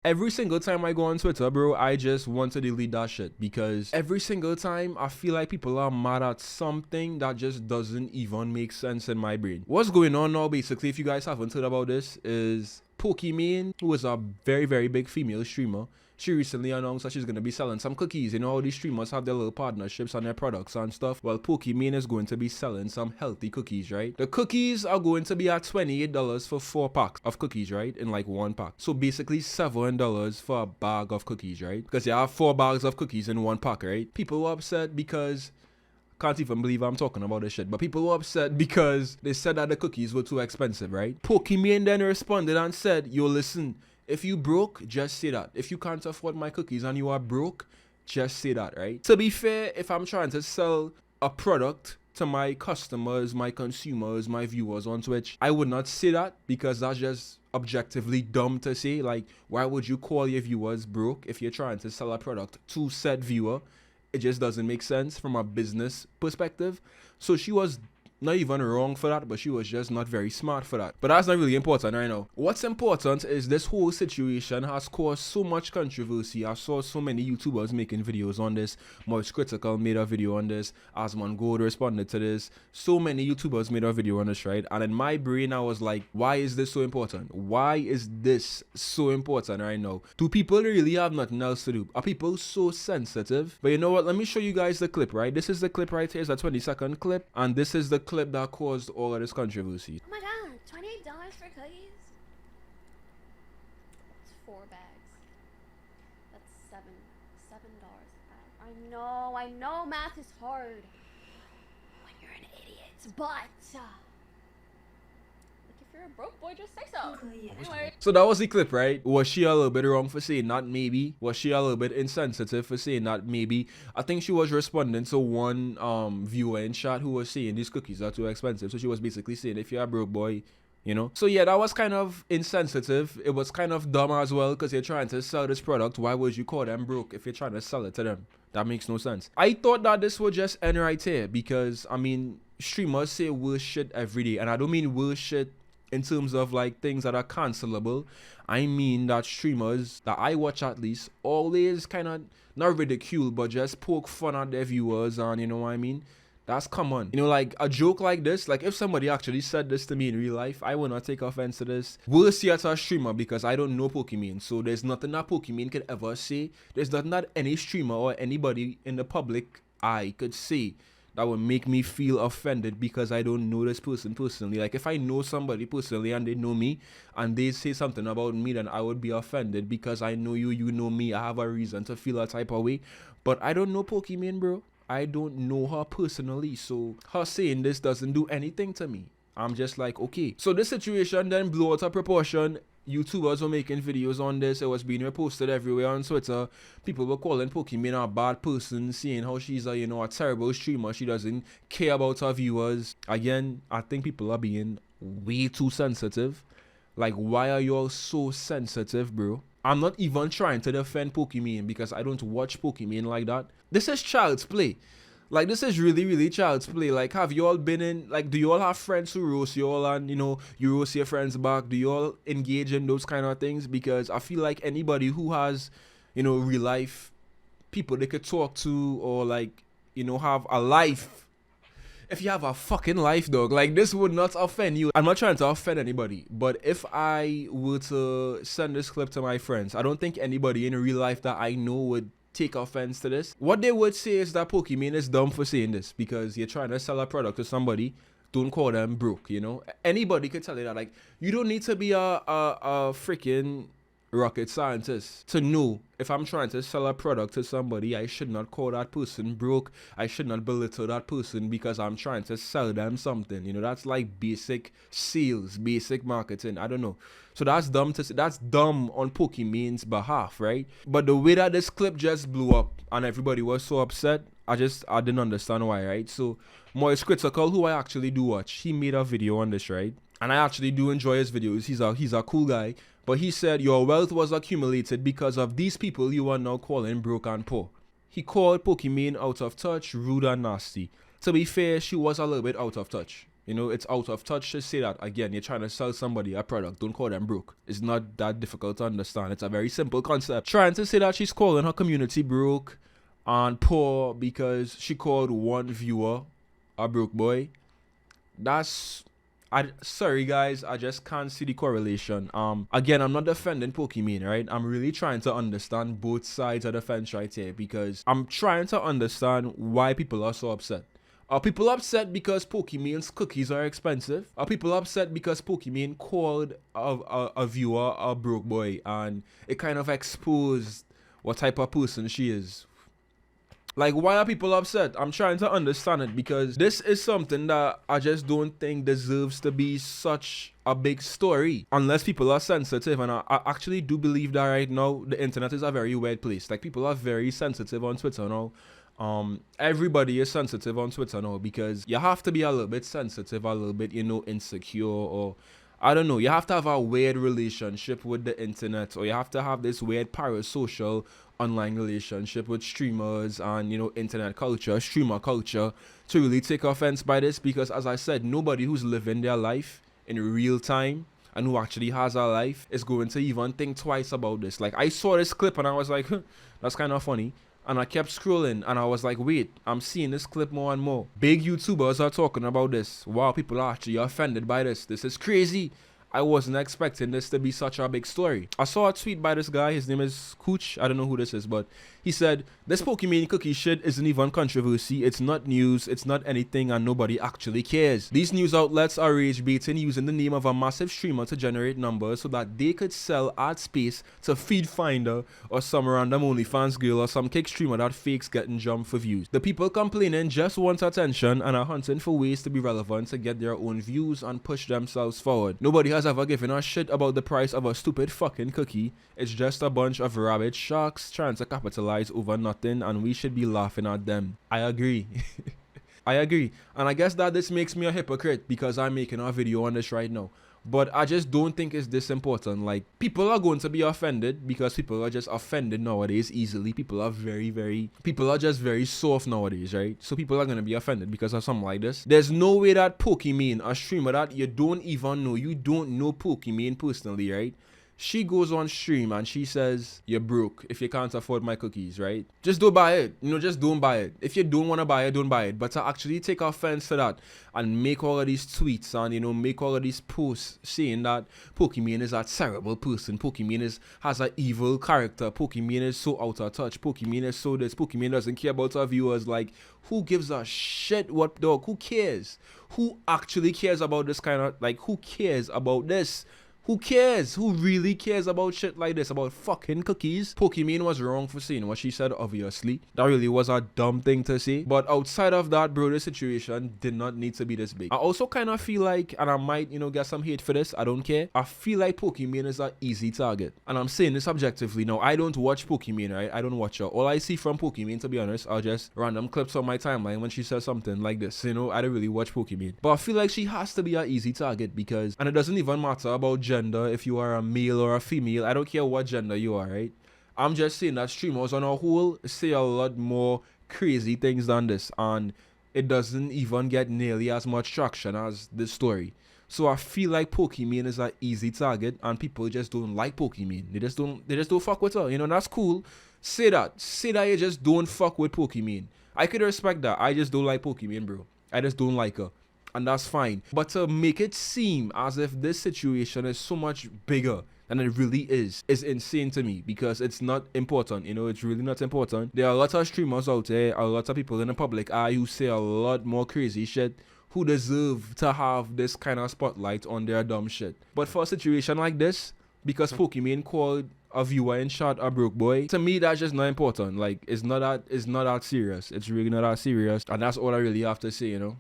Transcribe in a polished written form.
Every single time I go on Twitter, bro, I just want to delete that shit because every single time I feel like people are mad at something that just doesn't even make sense in my brain. What's going on now, basically, if you guys haven't heard about this, is Pokimane, who is a very, very big female streamer. She recently announced that she's going to be selling some cookies. You know, all these streamers have their little partnerships on their products and stuff. Well, Pokimane is going to be selling some healthy cookies, right? The cookies are going to be at $28 for 4 packs of cookies, right? In like 1 pack. So basically $7 for a bag of cookies, right? Because you have 4 bags of cookies in 1 pack, right? People were upset because... can't even believe I'm talking about this shit, but people were upset because they said that the cookies were too expensive, right? Pokimane then responded and said, yo, listen, if you broke, just say that. If you can't afford my cookies and you are broke, just say that, right? To be fair, if I'm trying to sell a product to my customers, my consumers, my viewers on Twitch, I would not say that because that's just objectively dumb to say. Like, why would you call your viewers broke if you're trying to sell a product to said viewer? It just doesn't make sense from a business perspective. So she was not even wrong for that, but she was just not very smart for that. But that's not really important right now. What's important is this whole situation has caused so much controversy. I saw so many YouTubers making videos on this. Moist Critical made a video on this. Asman Gold responded to this. So many YouTubers made a video on this, right? And in my brain, I was like, why is this so important? Why is this so important right now? Do people really have nothing else to do? Are people so sensitive? But you know what? Let me show you guys the clip, right? This is the clip right here. It's a 20-second clip. And this is the clip that caused all of this controversy. Oh my god, $28 for cookies? It's 4 bags. That's $7 a bag. I know math is hard when you're an idiot, but like if you're a broke boy, just say so. Anyway. So that was the clip, right? Was she a little bit wrong for saying that? Maybe. Was she a little bit insensitive for saying that? Maybe. I think she was responding to one viewer in chat who was saying these cookies are too expensive. So she was basically saying, if you're a broke boy, you know. So yeah, that was kind of insensitive. It was kind of dumb as well because you're trying to sell this product. Why would you call them broke if you're trying to sell it to them? That makes no sense. I thought that this would just end right here because, I mean, streamers say worse shit every day. And I don't mean worse shit in terms of like things that are cancelable. I mean that streamers that I watch at least always kind of not ridicule but just poke fun at their viewers, and you know what I mean? That's common. You know, like a joke like this, like if somebody actually said this to me in real life, I would not take offense to this. Worse yet, a streamer, because I don't know Pokimane. So there's nothing that Pokimane could ever say. There's nothing that any streamer or anybody in the public eye could say that would make me feel offended because I don't know this person personally. Like if I know somebody personally and they know me and they say something about me, then I would be offended because I know you, you know me. I have a reason to feel that type of way. But I don't know Pokimane, bro. I don't know her personally. So her saying this doesn't do anything to me. I'm just like, okay. So this situation then blew out of proportion. YouTubers were making videos on this. It was being reposted everywhere on Twitter. People were calling Pokimane a bad person, saying how she's a, you know, a terrible streamer. She doesn't care about her viewers. Again, I think people are being way too sensitive. Like, why are you all so sensitive, bro? I'm not even trying to defend Pokimane because I don't watch Pokimane like that. This is child's play. Like, this is really, really child's play. Like, have you all been in, like, do you all have friends who roast you all and, you know, you roast your friends back? Do you all engage in those kind of things? Because I feel like anybody who has, you know, real life people they could talk to or, like, you know, have a life. If you have a fucking life, dog, like, this would not offend you. I'm not trying to offend anybody, but if I were to send this clip to my friends, I don't think anybody in real life that I know would take offense to this. What they would say is that Pokimane is dumb for saying this because you're trying to sell a product to somebody. Don't call them broke, you know. Anybody could tell you that. Like, you don't need to be a freaking rocket scientist to know if I'm trying to sell a product to somebody, I should not call that person broke. I should not belittle that person because I'm trying to sell them something. You know, that's like basic sales, basic marketing. I don't know. So that's dumb to say. That's dumb on Pokimane's behalf, right? But the way that this clip just blew up and everybody was so upset, I didn't understand why, right? So Moist Critical, who I actually do watch, he made a video on this, right? And I actually do enjoy his videos. He's a cool guy. But he said your wealth was accumulated because of these people you are now calling broke and poor. He called Pokimane out of touch, rude and nasty. To be fair, she was a little bit out of touch. You know, it's out of touch to say that. Again, you're trying to sell somebody a product. Don't call them broke. It's not that difficult to understand. It's a very simple concept. Trying to say that she's calling her community broke and poor because she called one viewer a broke boy. Sorry guys, I just can't see the correlation. Again, I'm not defending Pokimane, right? I'm really trying to understand both sides of the fence right here because I'm trying to understand why people are so upset. Are people upset because Pokimane's cookies are expensive? Are people upset because Pokimane called a viewer a broke boy and it kind of exposed what type of person she is? Like, why are people upset? I'm trying to understand it because this is something that I just don't think deserves to be such a big story unless people are sensitive. And I actually do believe that right now the internet is a very weird place. Like, people are very sensitive on Twitter now. Everybody is sensitive on Twitter now because you have to be a little bit sensitive, a little bit, you know, insecure, or I don't know, you have to have a weird relationship with the internet, or you have to have this weird parasocial online relationship with streamers and, you know, internet culture, streamer culture, to really take offense by this. Because as I said, nobody who's living their life in real time and who actually has a life is going to even think twice about this. Like, I saw this clip and I was like, that's kind of funny. And I kept scrolling and I was like, wait, I'm seeing this clip more and more. Big YouTubers are talking about this. Wow, people are actually offended by this. This is crazy. I wasn't expecting this to be such a big story. I saw a tweet by this guy. His name is Cooch. I don't know who this is, but he said, this Pokimane cookie shit isn't even controversy. It's not news. It's not anything, and nobody actually cares. These news outlets are rage baiting using the name of a massive streamer to generate numbers so that they could sell ad space to Feed Finder or some random OnlyFans girl or some kick streamer that fakes getting jumped for views. The people complaining just want attention and are hunting for ways to be relevant to get their own views and push themselves forward. Nobody has ever given a shit about the price of a stupid fucking cookie. It's just a bunch of rabid sharks trying to capitalize over nothing, and we should be laughing at them. I agree. I agree. And I guess that this makes me a hypocrite because I'm making a video on this right now. But I just don't think it's this important. Like, people are going to be offended because people are just offended nowadays easily. People are just very soft nowadays, right? So people are going to be offended because of something like this. There's no way that Pokimane, a streamer that you don't even know, you don't know Pokimane personally, right? She goes on stream and she says, you're broke if you can't afford my cookies, right? Just don't buy it. You know, just don't buy it. If you don't want to buy it, don't buy it. But to actually take offense to that and make all of these tweets and, you know, make all of these posts saying that Pokimane is a terrible person, Pokimane has an evil character, Pokimane is so out of touch, Pokimane is so this, Pokimane doesn't care about our viewers. Like, who gives a shit what dog? Who cares? Who actually cares about this kind of, like, who cares about this? Who cares? Who really cares about shit like this? About fucking cookies? Pokimane was wrong for saying what she said, obviously. That really was a dumb thing to say. But outside of that, bro, this situation did not need to be this big. I also kind of feel like, and I might, you know, get some hate for this, I don't care. I feel like Pokimane is an easy target. And I'm saying this objectively. Now, I don't watch Pokimane, right? I don't watch her. All I see from Pokimane, to be honest, are just random clips on my timeline when she says something like this. You know, I don't really watch Pokimane. But I feel like she has to be an easy target because, and it doesn't even matter about gender, if you are a male or a female, I don't care what gender you are, right? I'm just saying that streamers on a whole say a lot more crazy things than this, and it doesn't even get nearly as much traction as this story. So I feel like Pokimane is an easy target, and people just don't like Pokimane. They just don't fuck with her. You know, that's cool. Say that you just don't fuck with Pokimane. I could respect that. I just don't like Pokimane, bro. I just don't like her. And that's fine. But to make it seem as if this situation is so much bigger than it really is insane to me because it's not important. You know, it's really not important. There are a lot of streamers out there, a lot of people in the public eye who say a lot more crazy shit who deserve to have this kind of spotlight on their dumb shit. But for a situation like this, because Pokimane called a viewer and shot a broke boy, to me that's just not important. Like, it's not that serious. It's really not that serious. And that's all I really have to say, you know.